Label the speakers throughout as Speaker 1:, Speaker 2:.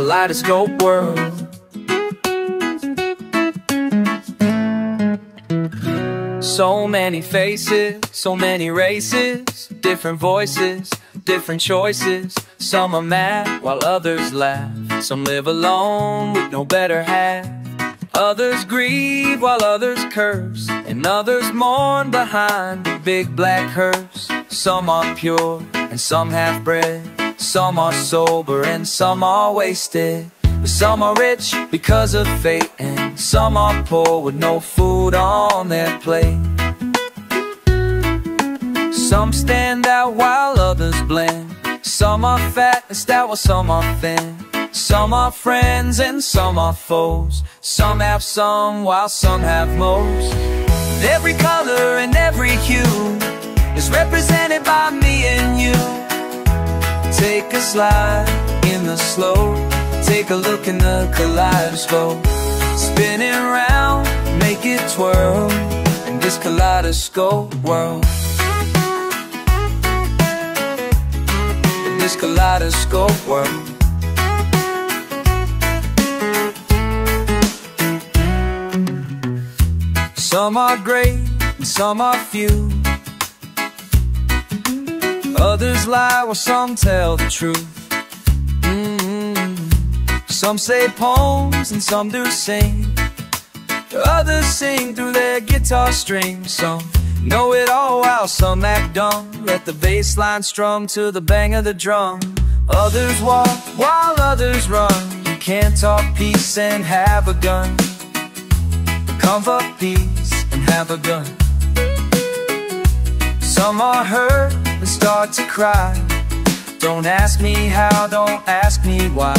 Speaker 1: kaleidoscope world. So many faces, so many races, different voices, different choices. Some are mad while others laugh. Some live alone with no better half. Others grieve while others curse, and others mourn behind the big black hearse. Some are pure and some half-bred. Some are sober and some are wasted. Some are rich because of fate, and some are poor with no food on their plate. Some stand out while others blend. Some are fat and stout while some are thin. Some are friends and some are foes. Some have some while some have most. Every color and every hue is represented by me and you. Take a slide in the slow, take a look in the kaleidoscope. Spinning round, make it twirl in this kaleidoscope world. In this kaleidoscope world. Some are great and some are few. Others lie while some tell the truth. Some say poems and some do sing. Others sing through their guitar strings. Some know it all while some act dumb. Let the bass line strum to the bang of the drum. Others walk while others run. You can't talk peace and have a gun. Come for peace and have a gun. Some are hurt and start to cry. Don't ask me how, don't ask me why.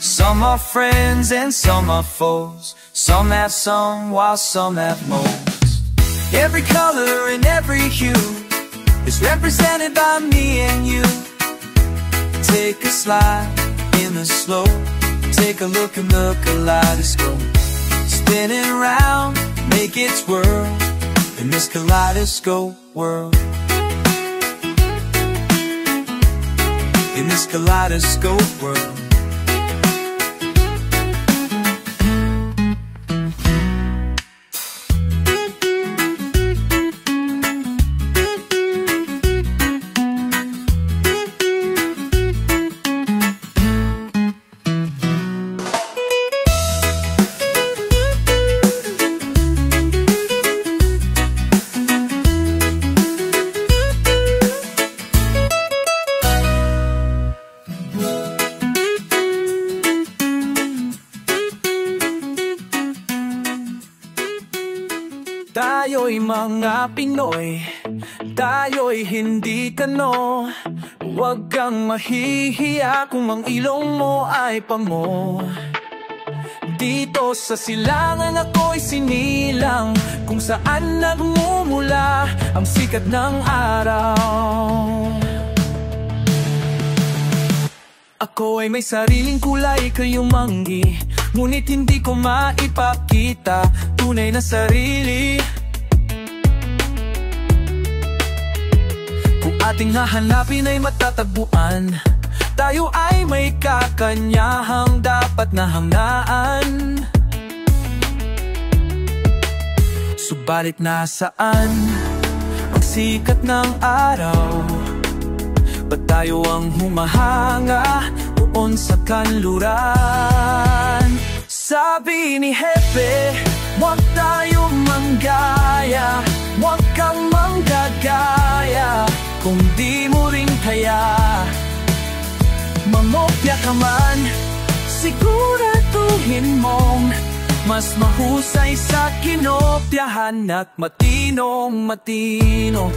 Speaker 1: Some are friends and some are foes. Some have some while some have most. Every color and every hue is represented by me and you. Take a slide in the slow, take a look in the kaleidoscope. Spinning round, make it twirl in this kaleidoscope world. In this kaleidoscope world. Tayo'y mga Pinoy, tayo'y hindi kano. Huwag kang mahihiya kung ang ilong mo ay pango. Dito sa silangan ako'y sinilang, kung saan nagmumula ang sikat ng araw. Ako ay may sariling kulay, kayong manggi, ngunit hindi ko maipakita tunay na sarili. Kung ating hahanapin ay matatagpuan, tayo ay may kakanyahang dapat na hangaan. Subalit nasaan ang sikat ng araw? Ba't tayo ang humahanga doon sa kanluran? Sabi ni Hepe, huwag tayo manggaya, huwag kang manggagaya kung di mo rin kaya. Mangopya ka man, siguraduhin mong mas mahusay sa kinopyahan at matinong matino.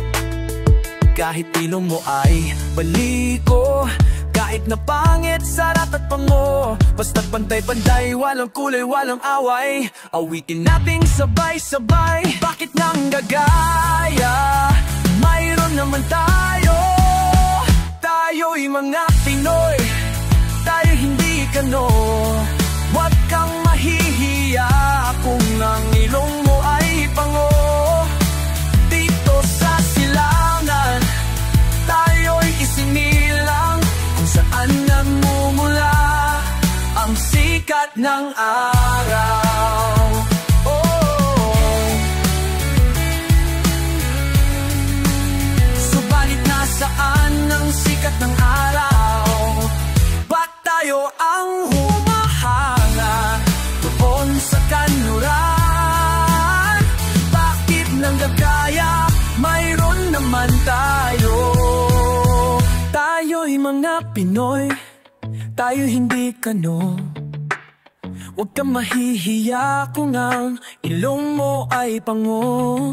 Speaker 1: Kahit ilong mo ay baliko, kahit na pangit, sarat at pango, basta't pantay-pantay, walang kulay, walang away. Awitin nating sabay-sabay, bakit nang gagaya? Mayroon naman tayo. Tayo'y mga Pinoy, tayo hindi kano. Huwag kang mahihiya kung ang ilong mo ay pango. Dito sa silangan, tayo'y isinilang, kung sikat ng araw. Subalit nasaan ang sikat ng araw? Ba't tayo ang humahanga doon sa kanluran? Bakit nang gagaya mayroon naman tayo? Tayo'y mga Pinoy, tayo hindi kano. Huwag kang mahihiya kung ang ilong mo ay pango.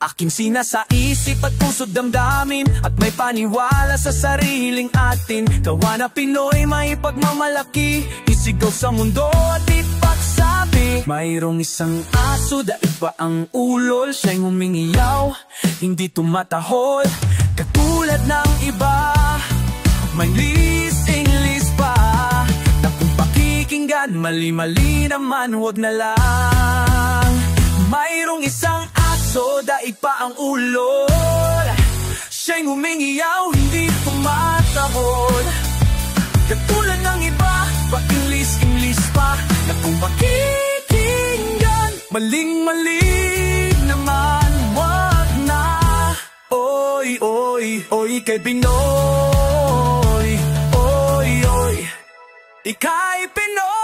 Speaker 1: Aking sinasaisip at puso't damdamin, at may paniwala sa sariling atin. Gawa na Pinoy may pagmamalaki, isigaw sa mundo at ipagsabi. Mayroong isang aso, daig pa ang ulol, siya'y humingiyaw, hindi tumatahol. Katulad ng iba, may lis-inglis pa, na kung pakikinggan, mali-mali naman, huwag na lang. Mayroong isang aso, daig pa ang ulol, siya'y humingiyaw, hindi tumatahol. Katulad ng iba, pa-inglis-inglis pa, na kung pakikinggan, maling-mali naman, wag na. Oy, oy, oy, kay Pinoy, oy, oy, ika'y Pinoy.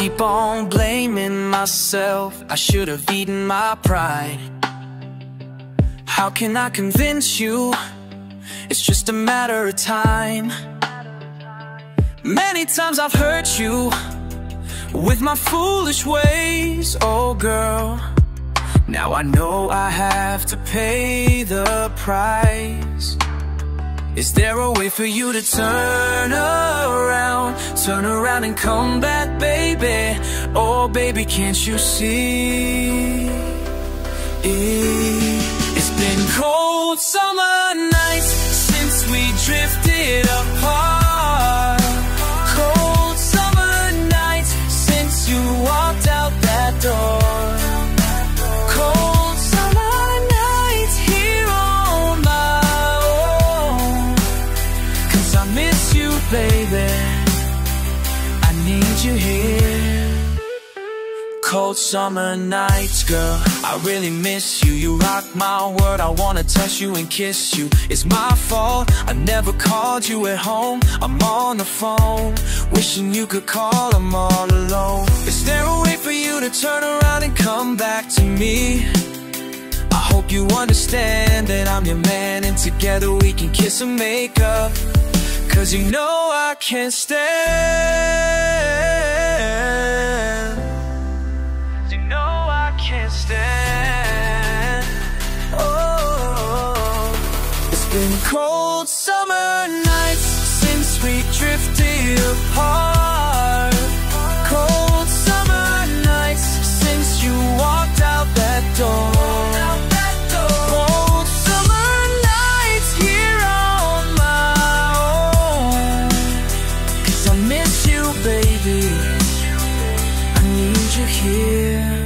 Speaker 2: Keep on blaming myself, I should have eaten my pride. How can I convince you? It's just a matter of time. Many times I've hurt you with my foolish ways, oh girl. Now I know I have to pay the price. Is there a way for you to turn around and come back, baby? Oh, baby, can't you see? It's been cold summer nights since we drifted apart. Cold summer nights since you walked out that door. Cold summer nights here on my own. 'Cause I miss you, baby, I need you here. Cold summer nights, girl, I really miss you. You rock my world, I wanna touch you and kiss you. It's my fault, I never called you at home. I'm on the phone, wishing you could call, I'm all alone. Is there a way for you to turn around and come back to me? I hope you understand that I'm your man, and together we can kiss and make up. 'Cause you know I can't stand. You know I can't stand. Oh, it's been cold summer nights since we drifted apart. Cold summer nights since you walked out that door. Cold summer nights here on my own. 'Cause I miss you, baby, I need you here.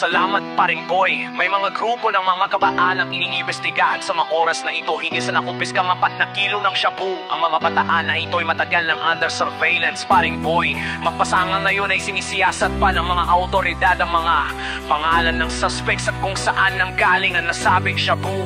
Speaker 3: Salamat paring boy. May mga grupo ng mga kabaalang iniimbestigahan sa mga oras na ito. Hingi sa nakumpis ka 4 na kilo ng shabu. Ang mga bataan na ito'y matagal ng under surveillance paring boy. Magpasangan na yun ay sinisiyasat pa ng mga autoridad ang mga pangalan ng suspects at kung saan nang galing ang nasabing shabu.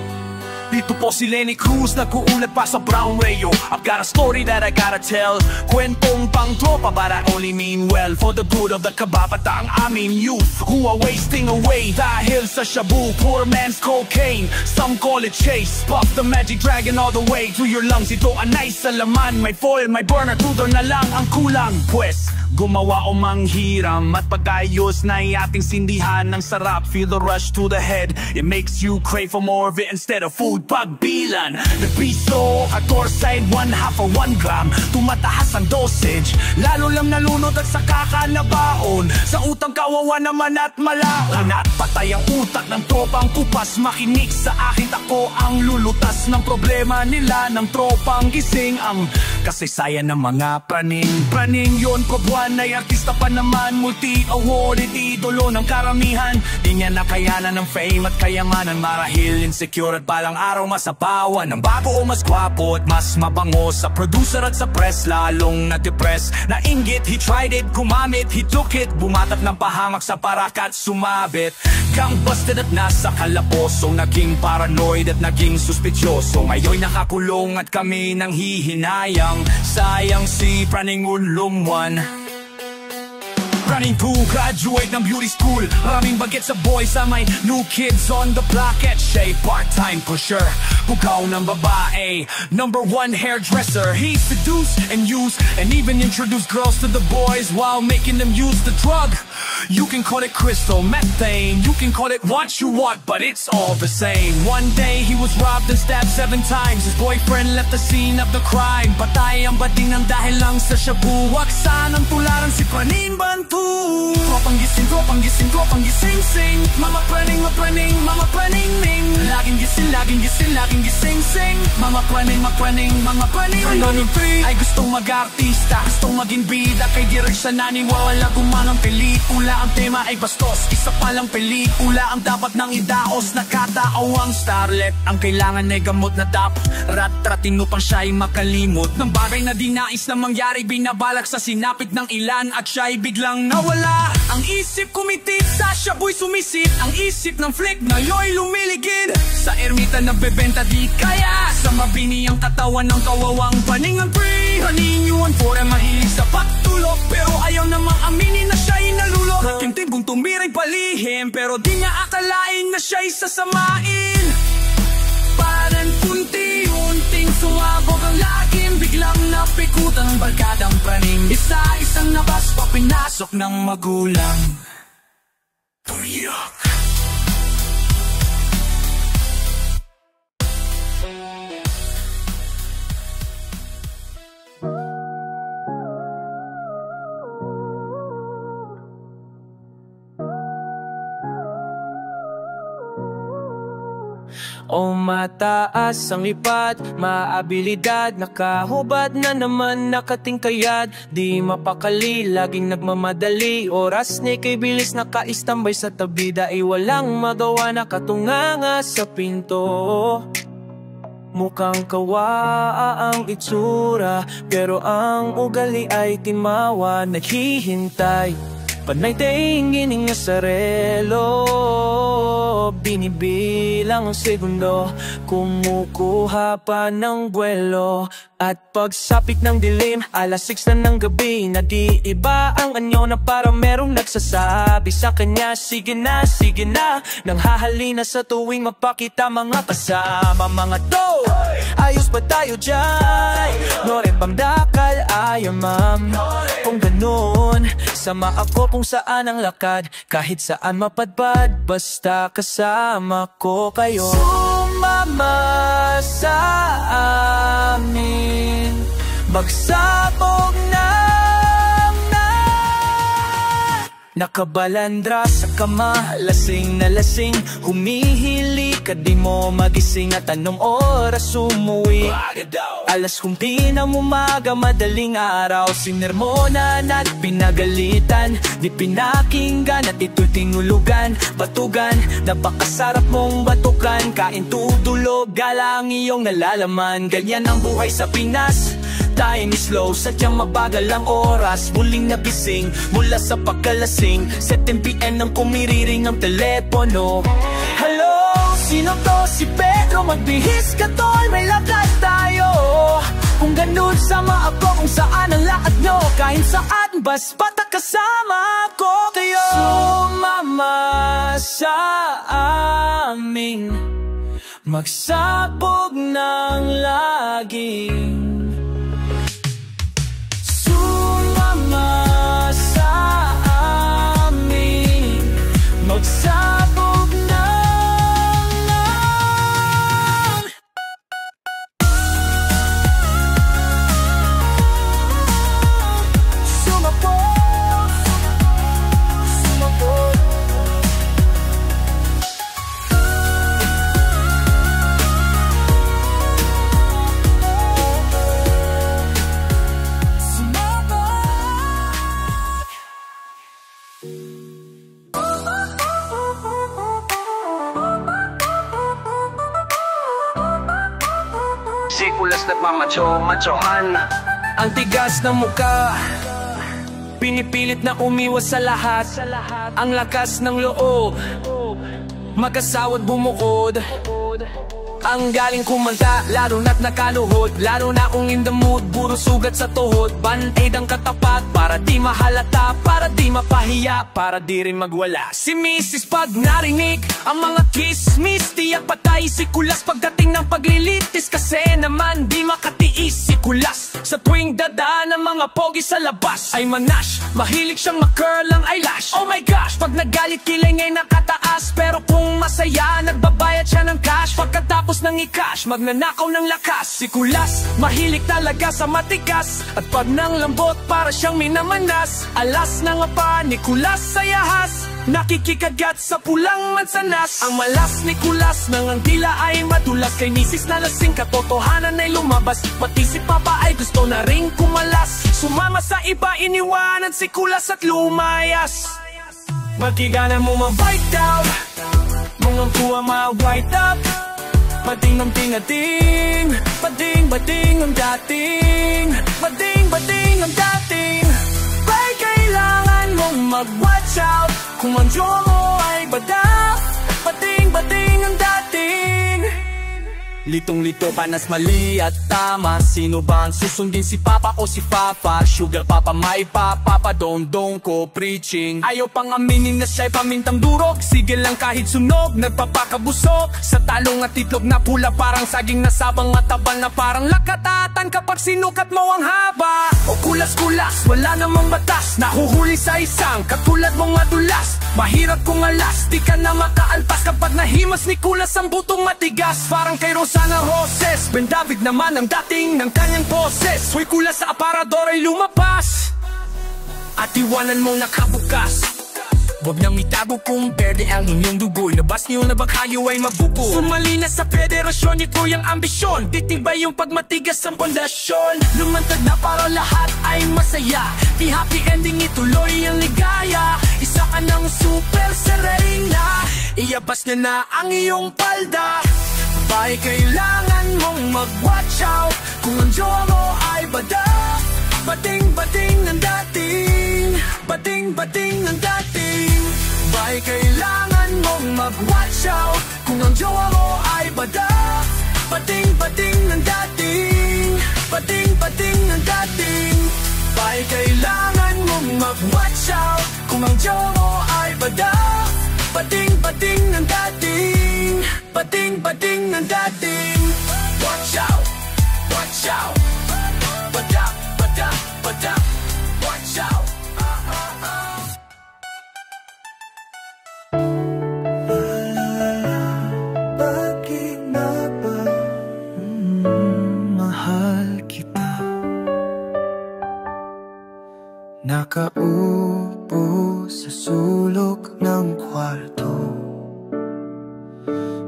Speaker 1: Dito po si Lenny Cruz, nag-uulat pa sa Brown Radio. I've got a story that I gotta tell. Kwentong pang tropa, but I only mean well. For the good of the kababataang aming youth who are wasting away dahil sa shabu, poor man's cocaine. Some call it chase, puff the magic dragon all the way to your lungs. Ito ang nice sa laman, may foil, may burner, tudor na lang ang kulang. Pues,
Speaker 4: gumawa o manghiram at pagayos na ating sindihan ng sarap. Feel the rush to the head, it makes you crave for more of it instead of food. Pagbilan, the piso, 14 1/2 or 1 gram, tumataas ang dosage, lalo lang nalunod at sa kakanabaon. Sa utang kawawa naman at malaon, at patay ang utak ng tropang kupas. Makinig sa akin, ako ang lulutas ng problema nila ng tropang gising. Ang kasaysayan ng mga praning yon, probuan ay artista pa naman, multi-awarded idolo ng karamihan. Di niya nakayanan ng fame at kayamanan, marahil insecure at balang araw masapawan ng bago o mas gwapo at mas mabango. Sa producer at sa press lalong na-depress, nainggit, he tried it, gumamit, he took it, bumatat ng pahamak sa parakat, sumabit. Gang busted at nasa kalaboso, naging paranoid at naging suspitsyoso. Ngayon nakakulong at kami nang hihinayang, sayang si Praning Ulumwan. Praning 2, graduate ng beauty school, maraming bagets sa boys, sa may new kids on the block at Shay, part-time pusher, bugaw ng babae, #1 hairdresser. He seduced and used and even introduced girls to the boys while making them use the drug. You can call it crystal methane, you can call it what you want, but it's all the same. One day he was robbed and stabbed 7 times. His boyfriend left the scene of the crime. Patay ang bading ng dahil lang sa shabu. Waksan ang tularan si Praning Bantu. Tropang gising, tropang gising, tropang gising sing. Mga praning, mapraning, mga praning ning. Laging gising, laging gising, laging gising sing. Mga praning, mapraning, mga praning ning. Ay gustong mag-artista, gustong maging bida, kay direk siya naniwala gumanang pelikula. Ang tema ay bastos, isa palang pelikula ang dapat nang idaos. Nakataawang starlet, ang kailangan ay gamot na dapat rat-ratin upang siya'y makalimot ng bagay na di nais na mangyari. Binabalak sa sinapit ng ilan at siya'y biglang nawala. Ang isip kumitit, sa shabu'y sumisit. Ang isip ng flick na yo'y lumiligid. Sa ermita nagbebenta di kaya, sa mabini ang katawan ng kawawang Paningan free. Haninyuan for mahilig sa pagtulog, pero ayaw namang aminin na siya'y nalulok. Kimtibong tumiray palihim, pero di niya akalain na siya'y sasamain. Parang unti-unting sumabog ang lagim, biglang napikutan ang barkadang praning. Isa-isang nabas pa pinasok ng magulang. Tuyak.
Speaker 1: O mataas ang lipat, maabilidad, nakahubad na naman nakatingkayad. Di mapakali, laging nagmamadali, oras ni kay bilis nakaistambay sa tabida. Ay walang magawa, nakatunganga sa pinto. Mukhang kawa ang itsura, pero ang ugali ay timawa. Naghihintay, panay tingin nga sa relo, binibilang ang segundo, kumukuha pa ng buwelo. At pagsapit ng dilim, alas 6 na ng gabi, na di iba ang anyo na parang merong nagsasabi sa kanya, sige na, nang hahalina sa tuwing mapakita mga kasama. Mga to, ayos ba tayo dyan? Nore pamdakal, ayaw ma'am. Kung ganun, sama ako kung saan ang lakad, kahit saan mapadpad, basta kasama ko kayo. Sumama sa amin, magsabog na. Nakabalandra sa kama, lasing na lasing, humihili ka di mo magising. At anong oras umuwi? Alas 10 ng umaga, madaling araw. Sinermonan at pinagalitan, di pinakinggan at ito'y tinulugan. Batugan, napakasarap mong batukan, kain tudulog, galang iyong nalalaman. Ganyan ang buhay sa Pinas, time is slow, sadyang mabagal ang oras. Muling nabising mula sa pagkalasing, 7 PM nang kumiriring ang telepono. Hello, sino to? Si Pedro, magbihis ka tol, may lakad tayo. Kung ganun, sama ako kung saan ang lakad nyo, kahit saan, basta kasama ko kayo. Sumama sa amin, magsabog ng laging. Sumama
Speaker 3: Sikulas nagmamacho-machohan.
Speaker 2: Ang tigas ng muka, pinipilit na umiwas sa lahat. Ang lakas ng loob, mag-asawat bumukod. Ang galing kumanta, laro na't nakaluhod. Laro na kung in the mood, puro sugat sa tuhod. Band-aid ang katapat, para di mahalata, para di mapahiya, para di rin magwala. Si Mrs. pag narinig ang mga kismis, tiyak patay si Kulas pagdating ng paglilitis. Kasi naman di makatiis si Kulas sa tuwing dadaan ng mga pogi sa labas. Ay manash, mahilig siyang ma-curl ang eyelash. Oh my gosh, pag nagalit kilay ngay nakataas. Pero kung masaya, nagbabayad siya ng cash. Pagkatapos nang i-cash, magnanakaw ng lakas. Si Kulas, mahilig talaga sa matigas. At pag nang lambot, para siyang minamanas. Alas na nga pa ni Kulas sa yahas, nakikikagat sa pulang mansanas. Ang malas ni Kulas nang ang dila ay madulas. Kay misis na lasing, katotohanan ay lumabas. Pati si Papa ay gusto na ring kumalas. Sumama sa iba, iniwanan si Kulas at lumayas. Magkiganan mo ma-bite out, mga kuha ma-white up. Bading ng tingating, bading ang dating, bading ang dating. Bay kailangan mong mag-watch out, kung ang jaw mo ay bada, bading ang dating. Litong-lito, panas, mali at tama. Sino ba ang susundin, si Papa o si Papa? Sugar Papa, may Papa, dong ko preaching. Ayaw pang aminin na siya'y pamintang durog. Sige lang kahit sunog, nagpapakabusok. Sa talong at itlog na pula, parang saging na sabang matabal na parang lakatatan kapag sinukat mo ang haba. O kulas-kulas, wala namang batas, nahuhuli sa isang katulad mong madulas. Mahirap kung alas, di ka na makaalpas kapag nahimas ni Kulas ang butong matigas. Parang kay Rosana Roses, Ben David naman ang dating ng kanyang poses. Hoy Kulas, sa aparador ay lumabas at iwanan mong nakabukas. Huwag nang itago kung berde ang inyong dugoy. Nabas niyo na bakayo ay mabuko. Sumali na sa federasyon, ito yung ambisyon. Titibay yung pagmatigas ang pundasyon. Lumantad na para lahat ay masaya. Di happy ending, ituloy ang ligaya. Isa ka ng super serena, iyabas niya na ang iyong palda. Bay kailangan mong mag-watch out, kung ang jowa mo ay bada. Bating ng dating, bating ng dating. Bay kailangan mong mag-watch out, kung ang jowa mo ay bada. Bating ng dating, bating ng dating. Bay kailangan mong mag-watch out, kung ang jowa mo ay bada. Bating ng dating, bating ng dating. Watch out, watch out. Bada, watch out.
Speaker 5: Bakit na ba mahal kita? Nakaupo sa sulok ng kwarto,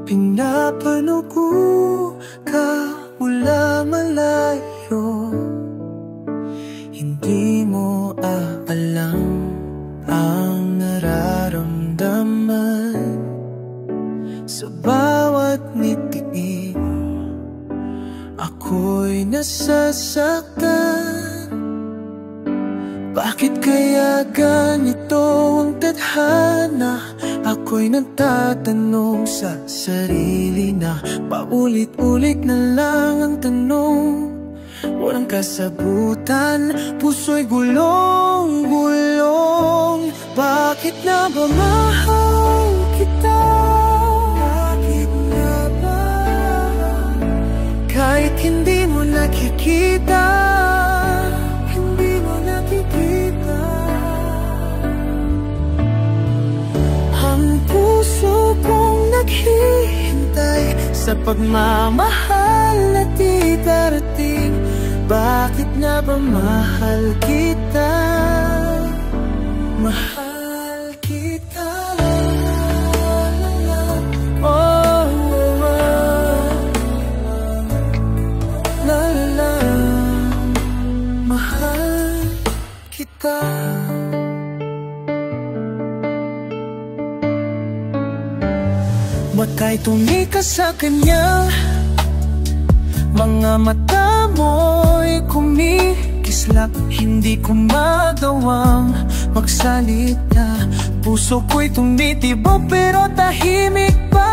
Speaker 5: pinapanugo ka mula malayo. Hindi mo alam ang nararamdaman sa bawat ngiti. Ako'y nasasaktan. Bakit kaya ganito ang tadhana? Ako'y nagtatanong sa sarili na paulit-ulit na lang ang tanong. Walang kasagutan, puso'y gulong-gulong. Bakit na ba mahal kita? Bakit na ba? Kahit hindi mo nakikita, hindi mo nakikita. Ang puso kong naghihintay sa pagmamahal na di darating. Bakit na ba mahal kita? Mahal kita. Oh, la la la. Mahal kita. Mata'y tumika sa kanya, Mga mata mo'y kumikislap, hindi ko magawang magsalita. Puso ko'y tumitibok pero tahimik pa.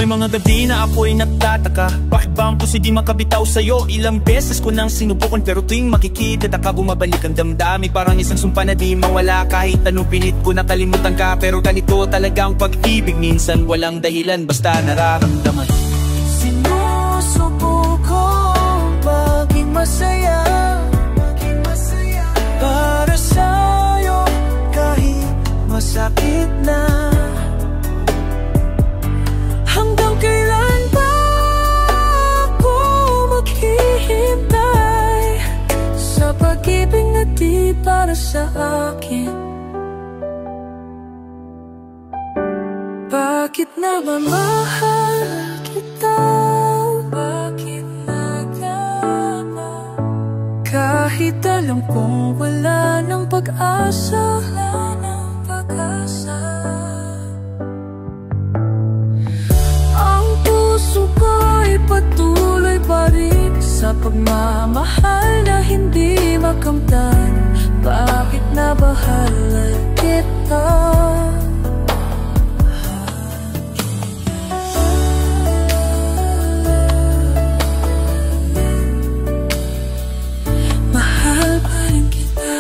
Speaker 4: May mga gabi na ako'y nagtataka, bakit ba ang puso di makabitaw sa'yo? Ilang beses ko nang sinubukan pero tuwing makikita ka, bumabalik ang damdamin. Parang isang sumpa na di mawala, kahit anong pilit ko nakalimutan ka. Pero ganito talagang pag-ibig, minsan walang dahilan, basta nararamdaman.
Speaker 5: Sinusubukong maging masaya, para sa'yo kahit masakit na. Hanggang kailan ba ako maghihintay sa pag-ibig na di para sa akin? Bakit naman mahal kita? Bakit nagama? Kahit alam kong wala ng pag-asa, wala ng pag-asa. Puso ko'y patuloy pa rin sa pagmamahal na hindi makamtan. Bakit nabahalan kita? Mahal pa rin kita.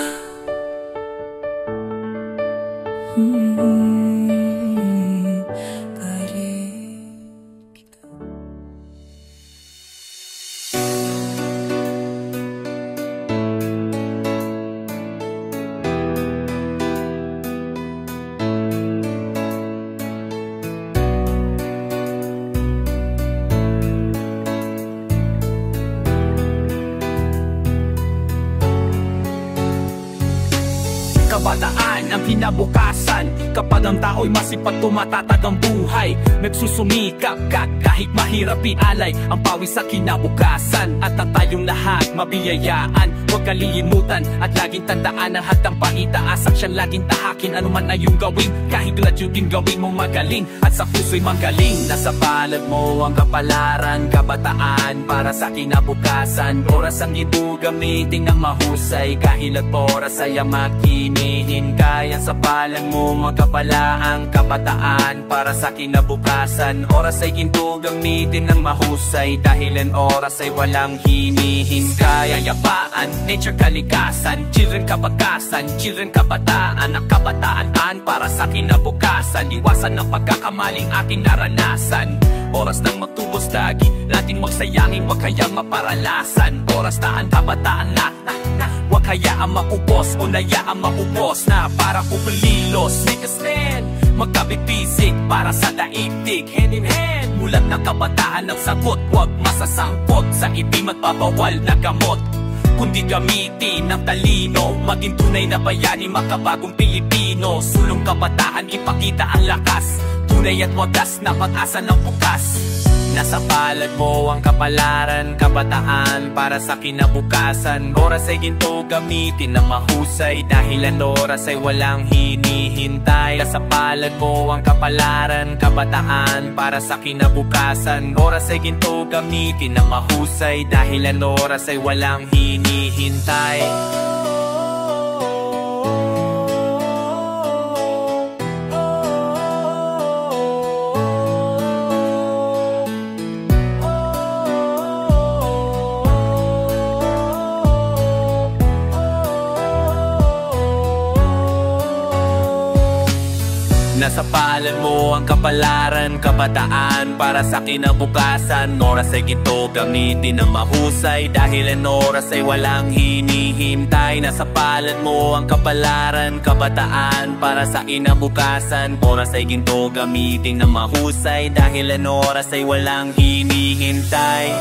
Speaker 4: Kabataan ang kinabukasan, kapag ang tao'y masipag tumatatag ang buhay. Nagsusumikap ka kahit mahirap ialay ang pawis sa kinabukasan. At ang tayong lahat mabiyayaan, huwag kalimutan at laging tandaan ang hatang paitaas at siyang laging tahakin. Ano man ay iyong gawin, kahit graduate gawin mo magaling at sa puso'y magaling. Nasa palad mo ang kapalaran, kabataan para sa kinabukasan. Oras ang ito gamitin ng mahusay, kahilat oras ay makinihinkayan. Sa palad mo magkapalaang kabataan para sa kinabukasan. Oras ay ginto gamitin ng mahusay, dahilan oras ay walang hinihintay. Ayapaan, nature kalikasan, children kabagasan, children kabataan. Ang kabataan para sa kinabukasan, iwasan ng pagkakamaling ating naranasan. Oras nang magtubos lagi, natin magsayangin, wag kayang maparalasan. Oras na ang kabataan na wag hayaang maubos o nayaang maubos na para kukulilos. Make a stand, magkabipisik para sa daigdig. Hand in hand, mulat ng kabataan ng sagot. Huwag masasangkot sa hindi magpapawal na gamot, kundi gamitin ng talino, maging tunay na bayani, makabagong Pilipino. Sulong kabataan, ipakita ang lakas, tunay at wagas na pag-asa ng bukas. Nasa palad mo ang kapalaran, kabataan para sa kinabukasan. Oras ay ginto gamitin ng mahusay, dahilan oras ay walang hinihintay. Nasa palad mo ang kapalaran, kabataan para sa kinabukasan. Oras ay ginto gamitin ng mahusay, dahilan oras ay walang hinihintay. Nasa palad mo ang kapalaran, kabataan para sa kinabukasan. Oras ay ginto gamitin ng mahusay, dahilan oras ay walang hinihintay. Nasa palad mo ang kapalaran, kabataan para sa kinabukasan. Oras ay ginto gamitin ng mahusay, dahilan oras ay walang hinihintay.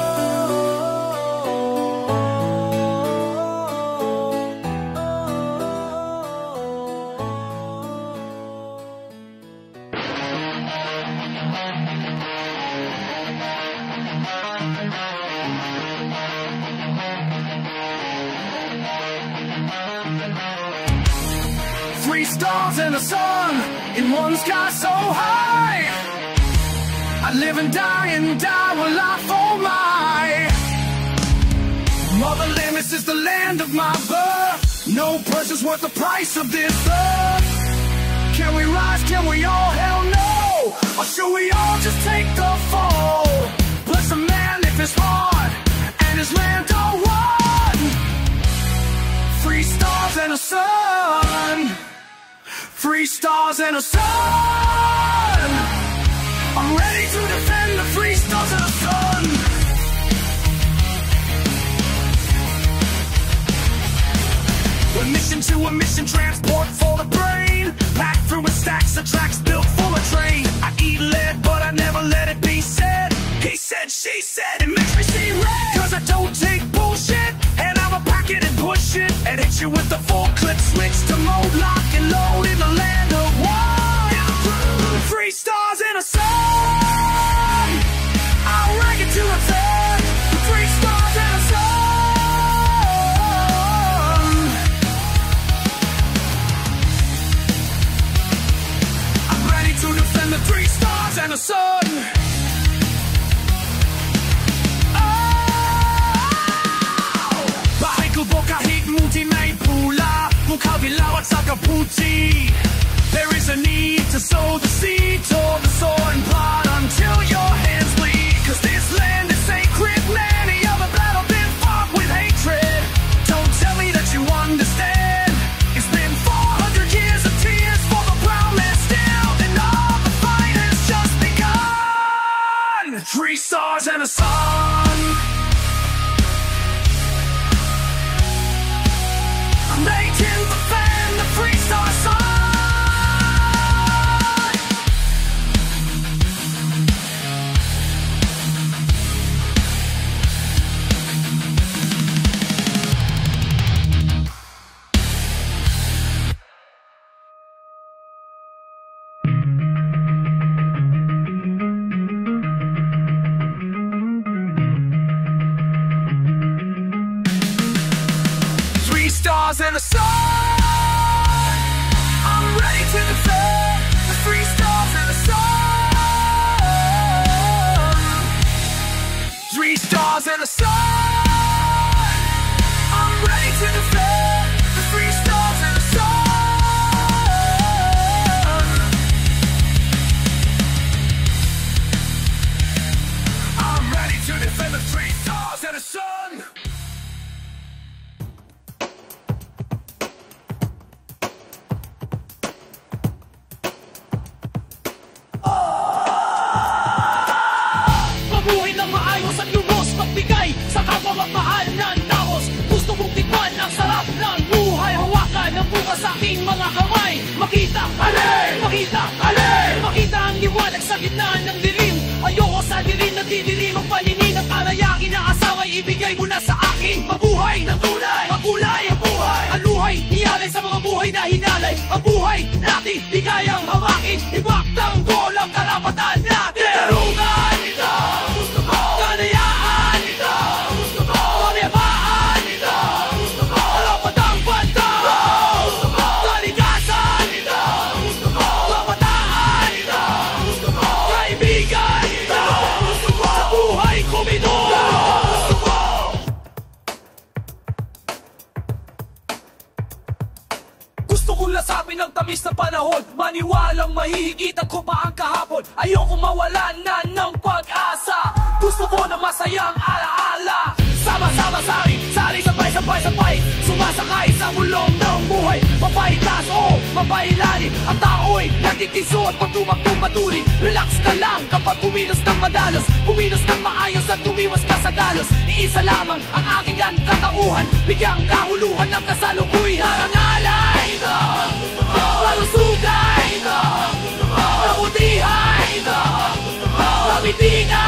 Speaker 4: Three stars and a sun in one sky so high. I live and die while I for my motherland. This is the land of my birth. No person's worth the price of this earth. Can we rise? Can we all? Hell no. Or should we all just take the fall? Bless a man if his heart and his land are one. 3 stars and a sun. 3 stars and a sun. I'm ready to defend the 3 stars and a sun. One mission to a mission, transport for the brain. Packed through with stacks of tracks built full of train. I eat lead, but I never let it be said. He said, she said, it makes me see red. Cause I don't take bullshit, and I'ma pack it and push it, and hit you with the full clip switch to mode, lock and load in the land of one. 3 stars and a sun. I'll rank it to a 10. 3 stars and a sun. To defend the 3 stars and the sun. Bahay ko po kahit muti may pula, mukha dilaw at saka puti. There is a need to sow the seed, till the soil and plot until your hands bleed. Cause this land is sacred, many other battles been fought with hatred. Don't tell me that you understand. It's been 400 years of tears for the brown man still, and all the fight has just begun. 3 stars and a sun. They can defend the 3-star sun. And the sun. I'm ready to defend the 3 stars and the sun. 3 stars and the sun. I'm ready to defend the 3 stars and the sun. I'm ready to defend the 3 stars and the sun.
Speaker 6: Mahal ng naos, gusto mong tikman ang sarap ng buhay. Hawakan ang bukas sa aking mga kamay. Makita, alay! Makita, alay! Makita ang liwanag sa gitna ng dilim. Ayoko sa dilim na didilim ang paningin. At alayakin na asawa'y ibigay mo na sa akin. Mabuhay ng tunay, makulay ang buhay. Ang luhay, iyalay sa mga buhay na hinalay. Ang buhay natin, di kayang hawakin. Ibaktang gol ang karapatan natin. Tarungan ito, gusto ko. Kanayaan ito, gusto ko. Pangyamaan ito, gusto ko. Karapatang banta, gusto ko. Kaligasan ito, gusto ko. Kabataan ito, gusto ko. Kaibigan ito, gusto ko. Sa buhay ko ito, gusto ko. Gusto kong lasapin ang tamis na panahon. Maniwalang mahihigitan ko pa ang kahapon. Ayoko mawalan na ng pag-asa. Gusto ko na masayang alaala. Sama-sama sari sabay-sabay sumasakay sa mulong ng buhay. Mapaitas o mapailalim. Ang tao'y nagtitiso at pagtumakbong matuli. Relax ka lang kapag kumilos ng madalos. Kumilos ng maayos at tumiwas ka sa dalos. Iisa lamang ang aking katauhan. Bigyang kahuluhan ng kasalukuyan. Narangalay ito, malusugay ito, mabutihay ito, mabitigan